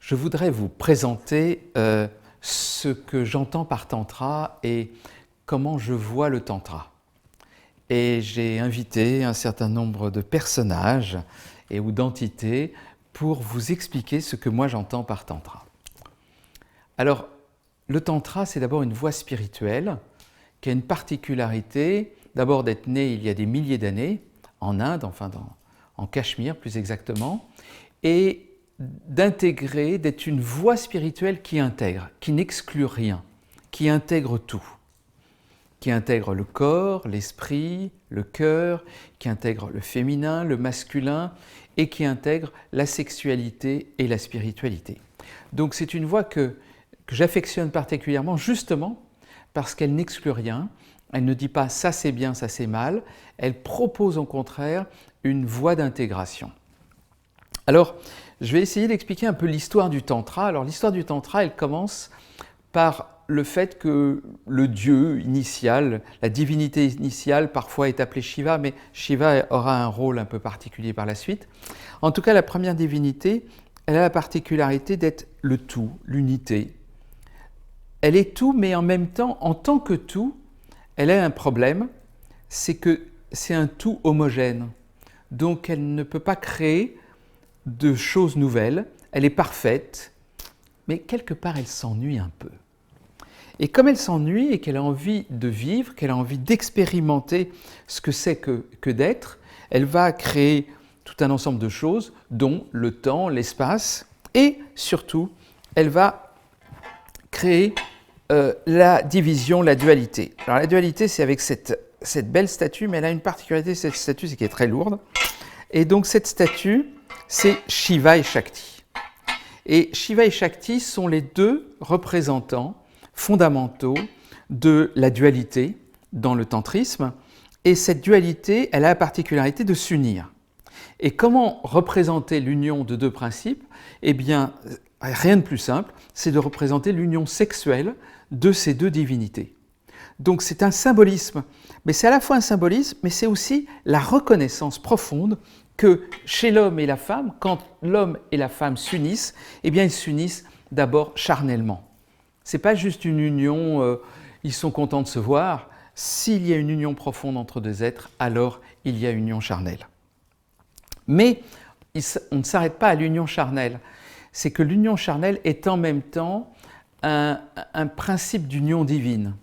Je voudrais vous présenter ce que j'entends par Tantra et comment je vois le Tantra. Et j'ai invité un certain nombre de personnages ou d'entités pour vous expliquer ce que moi j'entends par Tantra. Alors, le Tantra, c'est d'abord une voie spirituelle qui a une particularité, d'abord d'être née il y a des milliers d'années, en Inde, en Cachemire plus exactement, et d'intégrer, d'être une voie spirituelle qui intègre, qui n'exclut rien, qui intègre tout, qui intègre le corps, l'esprit, le cœur, qui intègre le féminin, le masculin, et qui intègre la sexualité et la spiritualité. Donc c'est une voie que j'affectionne particulièrement, justement parce qu'elle n'exclut rien, elle ne dit pas ça c'est bien, ça c'est mal, elle propose au contraire une voie d'intégration. Alors, je vais essayer d'expliquer un peu l'histoire du Tantra. Alors, l'histoire du Tantra, elle commence par le fait que le dieu initial, la divinité initiale, parfois est appelée Shiva, mais Shiva aura un rôle un peu particulier par la suite. En tout cas, la première divinité, elle a la particularité d'être le tout, l'unité. Elle est tout, mais en même temps, en tant que tout, elle a un problème, c'est que c'est un tout homogène. Donc, elle ne peut pas créer de choses nouvelles, elle est parfaite, mais quelque part elle s'ennuie un peu. Et comme elle s'ennuie et qu'elle a envie de vivre, qu'elle a envie d'expérimenter ce que c'est que d'être, elle va créer tout un ensemble de choses, dont le temps, l'espace, et surtout, elle va créer la division, la dualité. Alors la dualité, c'est avec cette belle statue, mais elle a une particularité, cette statue, c'est qu'elle est très lourde. Et donc cette statue, c'est Shiva et Shakti. Et Shiva et Shakti sont les deux représentants fondamentaux de la dualité dans le tantrisme. Et cette dualité, elle a la particularité de s'unir. Et comment représenter l'union de deux principes ? Eh bien, rien de plus simple, c'est de représenter l'union sexuelle de ces deux divinités. Donc c'est un symbolisme, mais c'est à la fois un symbolisme, mais c'est aussi la reconnaissance profonde que chez l'homme et la femme, quand l'homme et la femme s'unissent, eh bien ils s'unissent d'abord charnellement. Ce n'est pas juste une union, ils sont contents de se voir. S'il y a une union profonde entre deux êtres, alors il y a union charnelle. Mais on ne s'arrête pas à l'union charnelle. C'est que l'union charnelle est en même temps un principe d'union divine.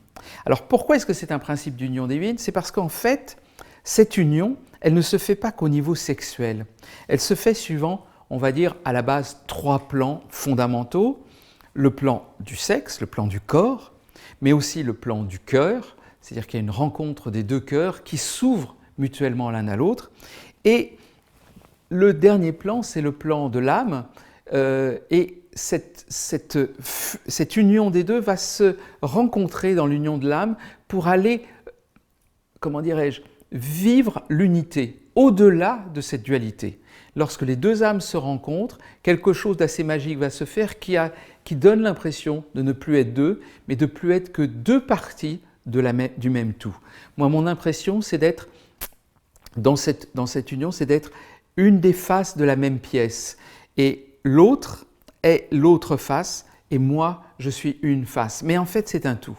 Alors pourquoi est-ce que c'est un principe d'union divine ? C'est parce qu'en fait, cette union, elle ne se fait pas qu'au niveau sexuel. Elle se fait suivant, on va dire, à la base, trois plans fondamentaux. Le plan du sexe, le plan du corps, mais aussi le plan du cœur, c'est-à-dire qu'il y a une rencontre des deux cœurs qui s'ouvrent mutuellement l'un à l'autre. Et le dernier plan, c'est le plan de l'âme. Et cette union des deux va se rencontrer dans l'union de l'âme pour aller, comment dirais-je, vivre l'unité au-delà de cette dualité. Lorsque les deux âmes se rencontrent, quelque chose d'assez magique va se faire qui donne l'impression de ne plus être deux, mais de plus être que deux parties du même tout. Moi, mon impression, c'est d'être, dans cette union, c'est d'être une des faces de la même pièce. Et l'autre est l'autre face, et moi, je suis une face. Mais en fait, c'est un tout.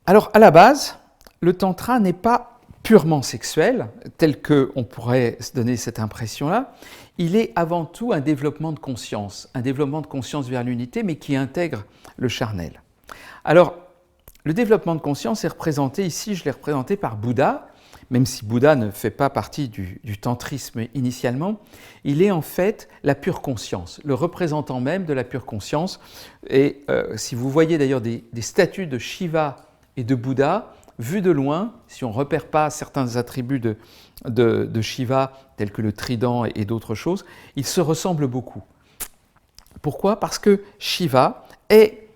Alors, à la base, le tantra n'est pas purement sexuel, tel qu'on pourrait se donner cette impression-là. Il est avant tout un développement de conscience vers l'unité, mais qui intègre le charnel. Alors, le développement de conscience est représenté ici, je l'ai représenté par Bouddha, même si Bouddha ne fait pas partie du tantrisme initialement, il est en fait la pure conscience, le représentant même de la pure conscience. Et si vous voyez d'ailleurs des statues de Shiva et de Bouddha, vues de loin, si on ne repère pas certains attributs de Shiva, tels que le trident et d'autres choses, ils se ressemblent beaucoup. Pourquoi ? Parce que Shiva est,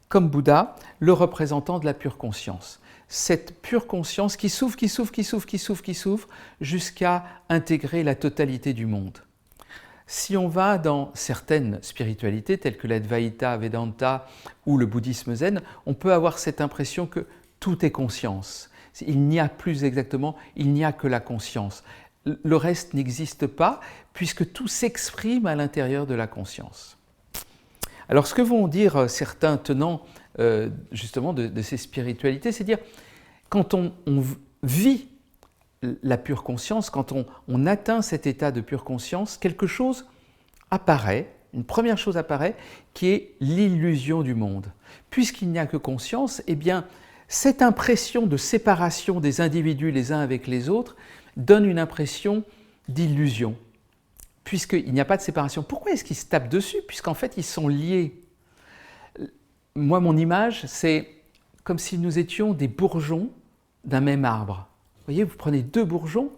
comme Bouddha, le représentant de la pure conscience. Cette pure conscience qui s'ouvre, jusqu'à intégrer la totalité du monde. Si on va dans certaines spiritualités, telles que l'Advaita Vedanta ou le bouddhisme zen, on peut avoir cette impression que tout est conscience. Il n'y a plus exactement, il n'y a que la conscience. Le reste n'existe pas puisque tout s'exprime à l'intérieur de la conscience. Alors ce que vont dire certains tenants justement de ces spiritualités, c'est dire quand on vit la pure conscience, quand on atteint cet état de pure conscience, quelque chose apparaît, une première chose apparaît, qui est l'illusion du monde. Puisqu'il n'y a que conscience, eh bien, cette impression de séparation des individus les uns avec les autres donne une impression d'illusion, puisqu'il n'y a pas de séparation. Pourquoi est-ce qu'ils se tapent dessus? Puisqu'en fait, ils sont liés. Moi, mon image, c'est comme si nous étions des bourgeons d'un même arbre. Vous voyez, vous prenez deux bourgeons,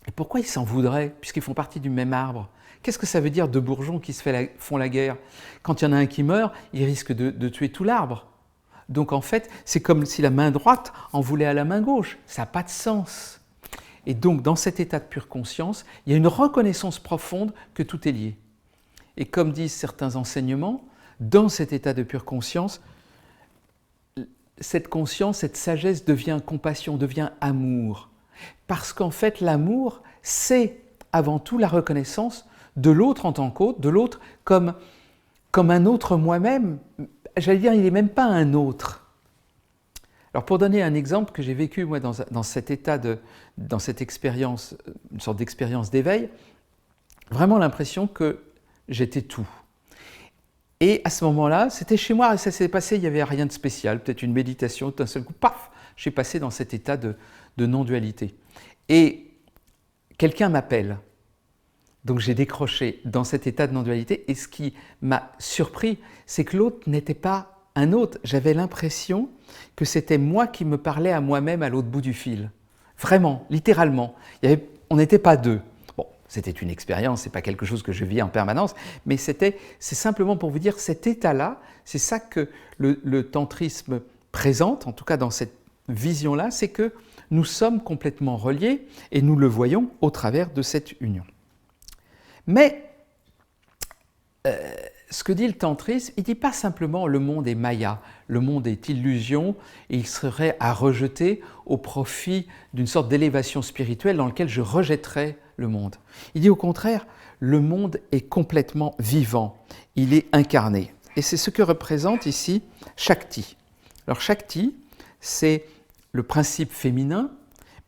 et pourquoi ils s'en voudraient, puisqu'ils font partie du même arbre? Qu'est-ce que ça veut dire deux bourgeons qui font la guerre? Quand il y en a un qui meurt, il risque de tuer tout l'arbre. Donc en fait, c'est comme si la main droite en voulait à la main gauche. Ça n'a pas de sens. Et donc, dans cet état de pure conscience, il y a une reconnaissance profonde que tout est lié. Et comme disent certains enseignements, dans cet état de pure conscience, cette conscience, cette sagesse devient compassion, devient amour. Parce qu'en fait, l'amour, c'est avant tout la reconnaissance de l'autre en tant qu'autre, de l'autre comme un autre moi-même. J'allais dire, il n'est même pas un autre. Alors pour donner un exemple que j'ai vécu moi dans cet état dans cette expérience, une sorte d'expérience d'éveil, vraiment l'impression que j'étais tout. Et à ce moment-là, c'était chez moi et ça s'est passé, il n'y avait rien de spécial, peut-être une méditation, d'un seul coup, paf, je suis passé dans cet état de non-dualité. Et quelqu'un m'appelle, donc j'ai décroché dans cet état de non-dualité et ce qui m'a surpris, c'est que l'autre n'était pas un autre. J'avais l'impression que c'était moi qui me parlais à moi-même à l'autre bout du fil. Vraiment, littéralement. On n'était pas deux. Bon, c'était une expérience, ce n'est pas quelque chose que je vis en permanence, mais c'est simplement pour vous dire cet état-là, c'est ça que le tantrisme présente, en tout cas dans cette vision-là, c'est que nous sommes complètement reliés et nous le voyons au travers de cette union. Mais ce que dit le tantrisme, il ne dit pas simplement le monde est maya, le monde est illusion et il serait à rejeter au profit d'une sorte d'élévation spirituelle dans laquelle je rejetterais le monde. Il dit au contraire, le monde est complètement vivant, il est incarné. Et c'est ce que représente ici Shakti. Alors Shakti, c'est le principe féminin,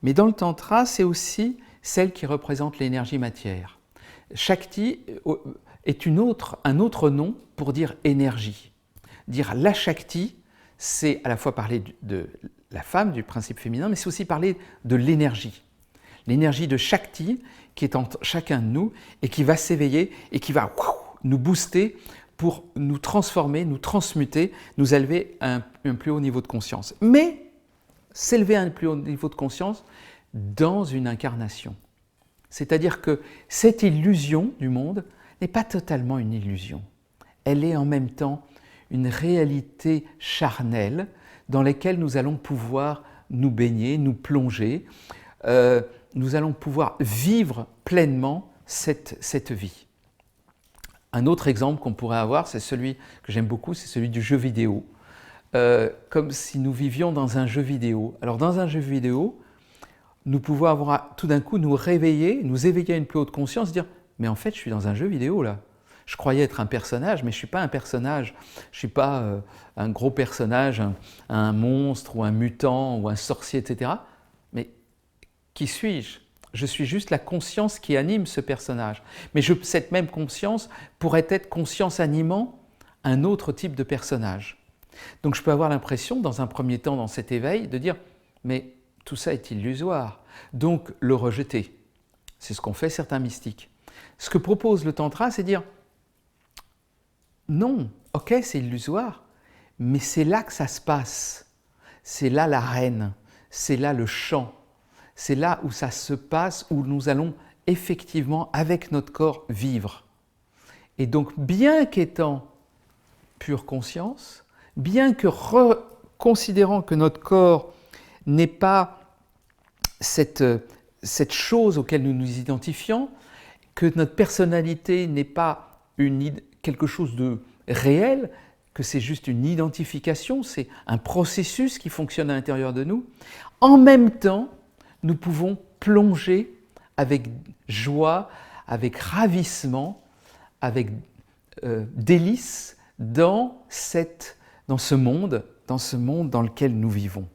mais dans le tantra, c'est aussi celle qui représente l'énergie matière. Shakti est un autre nom pour dire énergie. Dire la Shakti, c'est à la fois parler de la femme, du principe féminin, mais c'est aussi parler de l'énergie. L'énergie de Shakti qui est en chacun de nous et qui va s'éveiller et qui va nous booster pour nous transformer, nous transmuter, nous élever à un plus haut niveau de conscience. Mais s'élever à un plus haut niveau de conscience dans une incarnation. C'est-à-dire que cette illusion du monde n'est pas totalement une illusion. Elle est en même temps une réalité charnelle dans laquelle nous allons pouvoir nous baigner, nous plonger, nous allons pouvoir vivre pleinement cette vie. Un autre exemple qu'on pourrait avoir, c'est celui que j'aime beaucoup, c'est celui du jeu vidéo. Comme si nous vivions dans un jeu vidéo. Alors dans un jeu vidéo, nous pouvons avoir tout d'un coup nous réveiller, nous éveiller à une plus haute conscience, dire « mais en fait je suis dans un jeu vidéo là ». Je croyais être un personnage, mais je ne suis pas un personnage. Je ne suis pas un gros personnage, un monstre ou un mutant ou un sorcier, etc. Mais qui suis-je? Je suis juste la conscience qui anime ce personnage. Mais cette même conscience pourrait être conscience animant un autre type de personnage. Donc je peux avoir l'impression, dans un premier temps, dans cet éveil, de dire « mais tout ça est illusoire ». Donc le rejeter. C'est ce qu'ont fait certains mystiques. Ce que propose le tantra, c'est dire « non, ok, c'est illusoire, mais c'est là que ça se passe. C'est là l'arène, c'est là le champ. C'est là où ça se passe, où nous allons effectivement, avec notre corps, vivre. Et donc, bien qu'étant pure conscience, bien que considérant que notre corps n'est pas cette chose auquel nous nous identifions, que notre personnalité n'est pas quelque chose de réel, que c'est juste une identification, c'est un processus qui fonctionne à l'intérieur de nous, en même temps, nous pouvons plonger avec joie, avec ravissement, avec délice dans ce monde dans lequel nous vivons.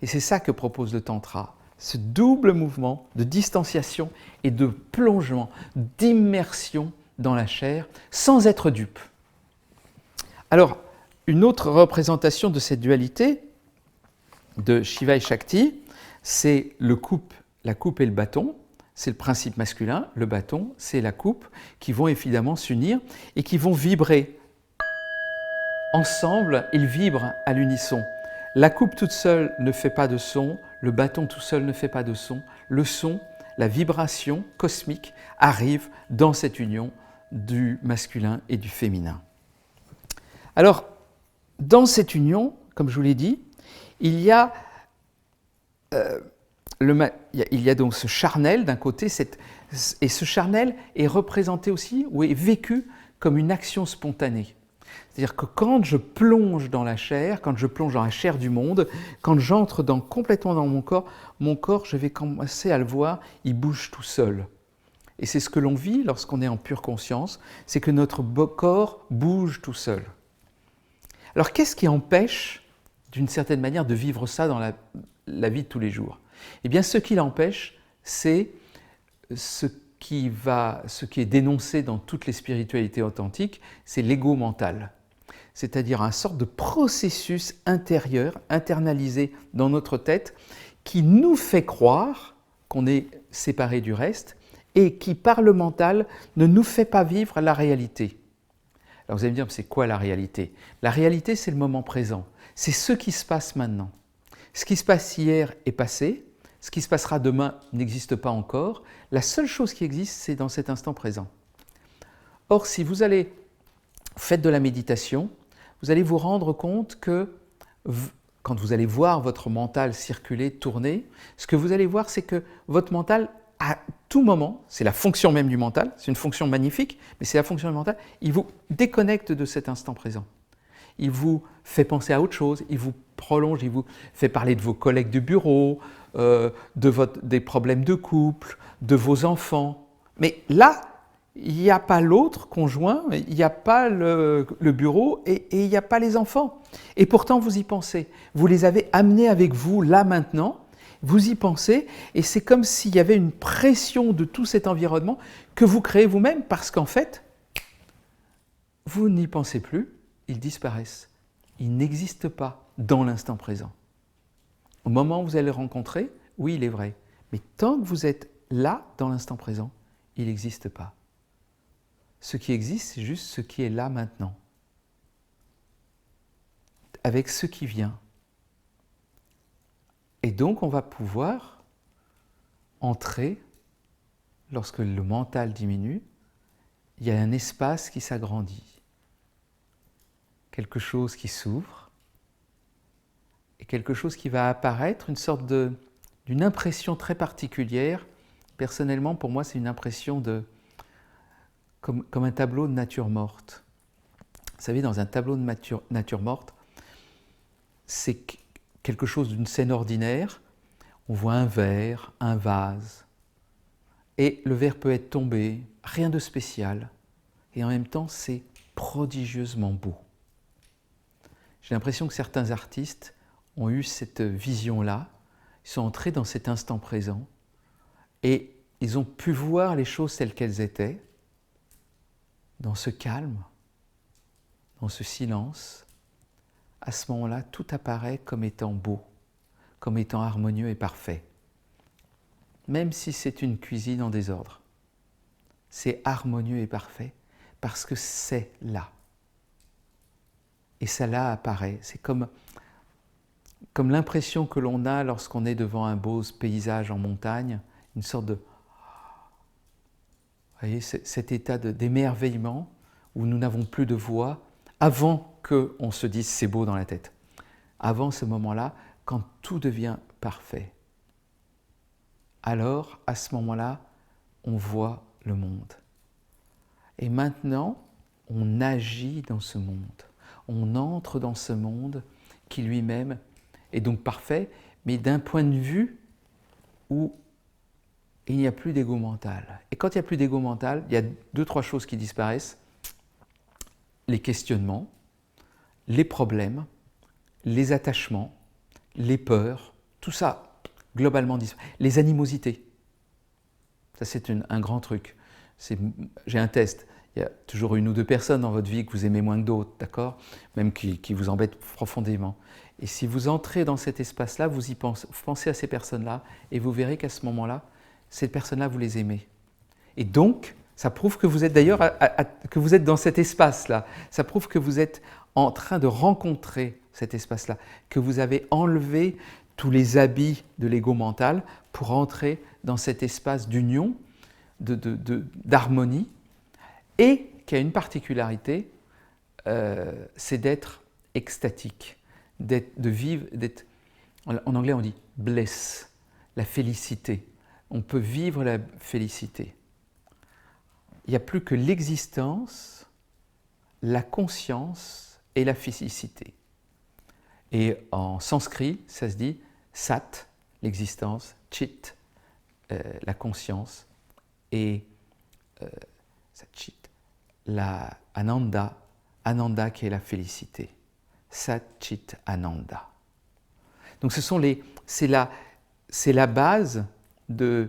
Et c'est ça que propose le Tantra, ce double mouvement de distanciation et de plongement, d'immersion dans la chair, sans être dupe. Alors, une autre représentation de cette dualité de Shiva et Shakti, c'est la coupe et le bâton. C'est le principe masculin, le bâton, c'est la coupe, qui vont évidemment s'unir et qui vont vibrer. Ensemble, ils vibrent à l'unisson. La coupe toute seule ne fait pas de son, le bâton tout seul ne fait pas de son. Le son, la vibration cosmique arrive dans cette union du masculin et du féminin. Alors, dans cette union, comme je vous l'ai dit, il y a donc ce charnel d'un côté, et ce charnel est représenté aussi, ou est vécu comme une action spontanée. C'est-à-dire que quand je plonge dans la chair, quand je plonge dans la chair du monde, quand j'entre complètement dans mon corps, je vais commencer à le voir, il bouge tout seul. Et c'est ce que l'on vit lorsqu'on est en pure conscience, c'est que notre corps bouge tout seul. Alors qu'est-ce qui empêche, d'une certaine manière, de vivre ça dans la vie de tous les jours ? Eh bien, ce qui l'empêche, c'est ce qui est dénoncé dans toutes les spiritualités authentiques, c'est l'ego mental. C'est-à-dire un sorte de processus intérieur, internalisé dans notre tête, qui nous fait croire qu'on est séparé du reste et qui, par le mental, ne nous fait pas vivre la réalité. Alors vous allez me dire, c'est quoi la réalité ? La réalité, c'est le moment présent. C'est ce qui se passe maintenant. Ce qui se passe hier est passé, ce qui se passera demain n'existe pas encore. La seule chose qui existe, c'est dans cet instant présent. Or, si vous faites de la méditation, vous allez vous rendre compte que quand vous allez voir votre mental circuler, tourner, ce que vous allez voir, c'est que votre mental, à tout moment, c'est la fonction même du mental, c'est une fonction magnifique, mais c'est la fonction du mental, il vous déconnecte de cet instant présent. Il vous fait penser à autre chose, il vous prolonge, il vous fait parler de vos collègues de bureau, des problèmes de couple, de vos enfants. Mais là, il n'y a pas l'autre conjoint, il n'y a pas le bureau et il n'y a pas les enfants. Et pourtant, vous y pensez. Vous les avez amenés avec vous là maintenant, vous y pensez et c'est comme s'il y avait une pression de tout cet environnement que vous créez vous-même parce qu'en fait, vous n'y pensez plus, ils disparaissent. Ils n'existent pas dans l'instant présent. Au moment où vous allez les rencontrer, oui, il est vrai. Mais tant que vous êtes là, dans l'instant présent, il n'existe pas. Ce qui existe, c'est juste ce qui est là maintenant. Avec ce qui vient. Et donc, on va pouvoir entrer, lorsque le mental diminue, il y a un espace qui s'agrandit. Quelque chose qui s'ouvre et quelque chose qui va apparaître, une sorte d'une impression très particulière. Personnellement, pour moi, c'est une impression comme un tableau de nature morte. Vous savez, dans un tableau de nature morte, c'est quelque chose d'une scène ordinaire. On voit un verre, un vase, et le verre peut être tombé, rien de spécial. Et en même temps, c'est prodigieusement beau. J'ai l'impression que certains artistes ont eu cette vision-là, ils sont entrés dans cet instant présent et ils ont pu voir les choses telles qu'elles étaient, dans ce calme, dans ce silence. À ce moment-là, tout apparaît comme étant beau, comme étant harmonieux et parfait. Même si c'est une cuisine en désordre, c'est harmonieux et parfait parce que c'est là. Et ça là apparaît. C'est comme l'impression que l'on a lorsqu'on est devant un beau paysage en montagne, une sorte de... Vous voyez, cet état d'émerveillement où nous n'avons plus de voix avant qu'on se dise c'est beau dans la tête. Avant ce moment-là, quand tout devient parfait. Alors, à ce moment-là, on voit le monde. Et maintenant, on agit dans ce monde. On entre dans ce monde qui lui-même est donc parfait, mais d'un point de vue où et il n'y a plus d'ego mental. Et quand il n'y a plus d'ego mental, il y a 2-3 choses qui disparaissent. Les questionnements, les problèmes, les attachements, les peurs, tout ça, globalement disparaît. Les animosités, ça c'est un grand truc. J'ai un test. Il y a toujours 1 ou 2 personnes dans votre vie que vous aimez moins que d'autres, d'accord? Même qui vous embêtent profondément. Et si vous entrez dans cet espace-là, vous pensez à ces personnes-là, et vous verrez qu'à ce moment-là, ces personnes-là, vous les aimez. Et donc, ça prouve que vous êtes d'ailleurs que vous êtes dans cet espace-là. Ça prouve que vous êtes en train de rencontrer cet espace-là, que vous avez enlevé tous les habits de l'ego mental pour entrer dans cet espace d'union, d'harmonie, et qui a une particularité, c'est d'être extatique, de vivre, en anglais on dit bliss, la félicité. On peut vivre la félicité. Il n'y a plus que l'existence, la conscience et la félicité. Et en sanskrit, ça se dit sat, l'existence, chit, la conscience, et chit, la ananda, ananda qui est la félicité. Sat, chit, ananda. Donc c'est la base des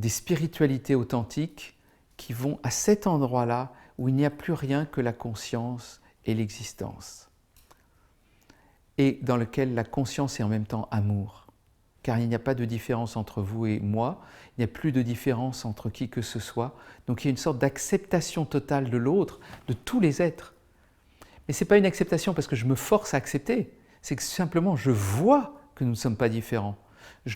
spiritualités authentiques qui vont à cet endroit-là où il n'y a plus rien que la conscience et l'existence. Et dans lequel la conscience est en même temps amour. Car il n'y a pas de différence entre vous et moi, il n'y a plus de différence entre qui que ce soit. Donc il y a une sorte d'acceptation totale de l'autre, de tous les êtres. Mais ce n'est pas une acceptation parce que je me force à accepter, c'est que simplement je vois que nous ne sommes pas différents.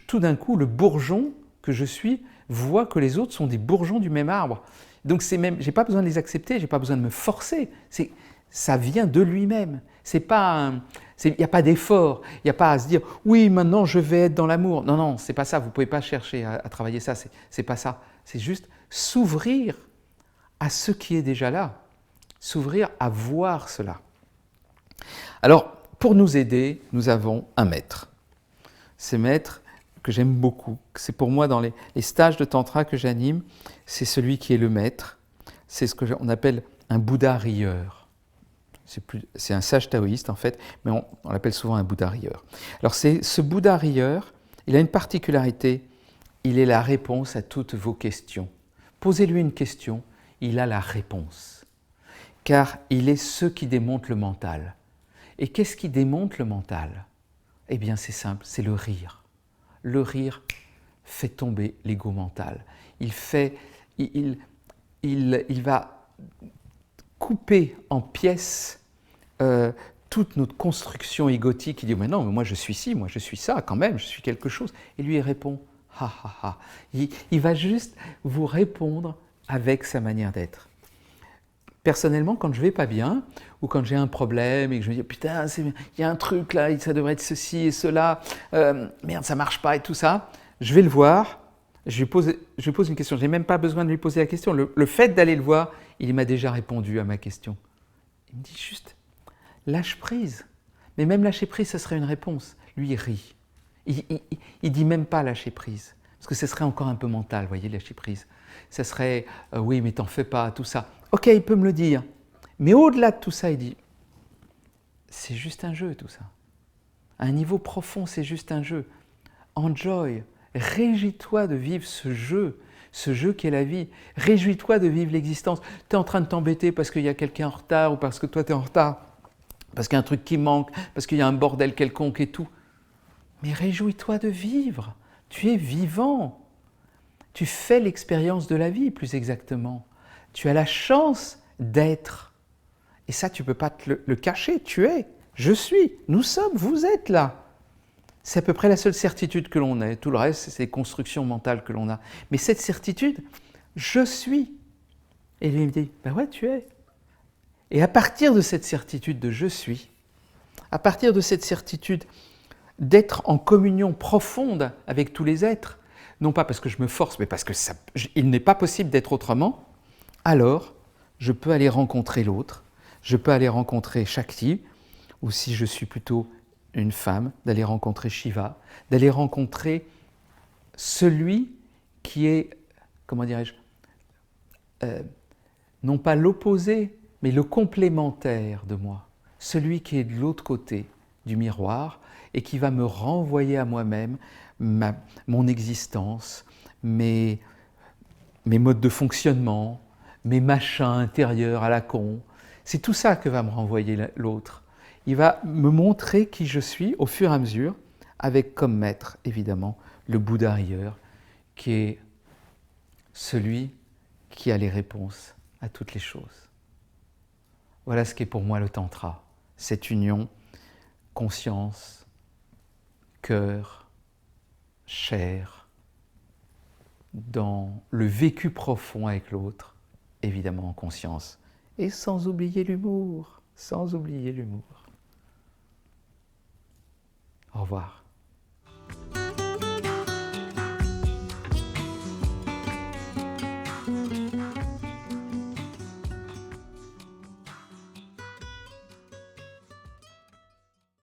Tout d'un coup, le bourgeon que je suis voit que les autres sont des bourgeons du même arbre. Donc je n'ai pas besoin de les accepter, je n'ai pas besoin de me forcer. Ça vient de lui-même. Il n'y a pas d'effort, il n'y a pas à se dire « oui, maintenant je vais être dans l'amour ». Non, non, ce n'est pas ça, vous ne pouvez pas chercher à travailler ça, ce n'est pas ça. C'est juste s'ouvrir à ce qui est déjà là, s'ouvrir à voir cela. Alors, pour nous aider, nous avons un maître. Ce maître que j'aime beaucoup, c'est pour moi dans les stages de Tantra que j'anime, c'est celui qui est le maître, c'est ce qu'on appelle un Bouddha rieur. C'est un sage taoïste en fait, mais on l'appelle souvent un Bouddha rieur. Alors ce Bouddha rieur, il a une particularité, il est la réponse à toutes vos questions. Posez-lui une question, il a la réponse. Car il est ce qui démonte le mental. Et qu'est-ce qui démonte le mental? Eh bien c'est simple, c'est le rire. Le rire fait tomber l'ego mental. Il va couper en pièces toute notre construction égotique. Il dit « mais non, mais moi je suis ci, moi je suis ça quand même, je suis quelque chose ». Et lui il répond « ha ha ha ». Il va juste vous répondre avec sa manière d'être. Personnellement, quand je ne vais pas bien, ou quand j'ai un problème et que je me dis « putain, il y a un truc là, ça devrait être ceci et cela, merde, ça ne marche pas » et tout ça, je vais le voir, je lui pose une question. Je n'ai même pas besoin de lui poser la question. Le fait d'aller le voir, il m'a déjà répondu à ma question. Il me dit juste « lâche prise ». Mais même lâcher prise, ça serait une réponse. Lui, il rit. Il ne dit même pas lâcher prise. Parce que ce serait encore un peu mental, vous voyez, lâcher prise. Ça serait « oui, mais t'en fais pas », tout ça. Ok, il peut me le dire. Mais au-delà de tout ça, il dit « c'est juste un jeu, tout ça. À un niveau profond, c'est juste un jeu. Enjoy, réjouis-toi de vivre ce jeu qui est la vie. Réjouis-toi de vivre l'existence. Tu es en train de t'embêter parce qu'il y a quelqu'un en retard ou parce que toi tu es en retard, parce qu'il y a un truc qui manque, parce qu'il y a un bordel quelconque et tout. Mais réjouis-toi de vivre. Tu es vivant. Tu fais l'expérience de la vie, plus exactement. Tu as la chance d'être. Et ça, tu ne peux pas te le cacher. Tu es. Je suis. Nous sommes. Vous êtes là. C'est à peu près la seule certitude que l'on ait. Tout le reste, c'est les constructions mentales que l'on a. Mais cette certitude, je suis. Et lui, il me dit, ben ouais, tu es. Et à partir de cette certitude de je suis, à partir de cette certitude d'être en communion profonde avec tous les êtres, non pas parce que je me force, mais parce qu'il n'est pas possible d'être autrement, alors je peux aller rencontrer l'autre, je peux aller rencontrer Shakti, ou si je suis plutôt une femme, d'aller rencontrer Shiva, d'aller rencontrer celui qui est, comment dirais-je, non pas l'opposé, mais le complémentaire de moi, celui qui est de l'autre côté du miroir et qui va me renvoyer à moi-même mon existence, mes modes de fonctionnement, mes machins intérieurs à la con. C'est tout ça que va me renvoyer l'autre. Il va me montrer qui je suis au fur et à mesure, avec comme maître, évidemment, le Bouddha rieur, qui est celui qui a les réponses à toutes les choses. Voilà ce qu'est pour moi le Tantra, cette union conscience, cœur, chair, dans le vécu profond avec l'autre, évidemment en conscience, et sans oublier l'humour, sans oublier l'humour. Au revoir.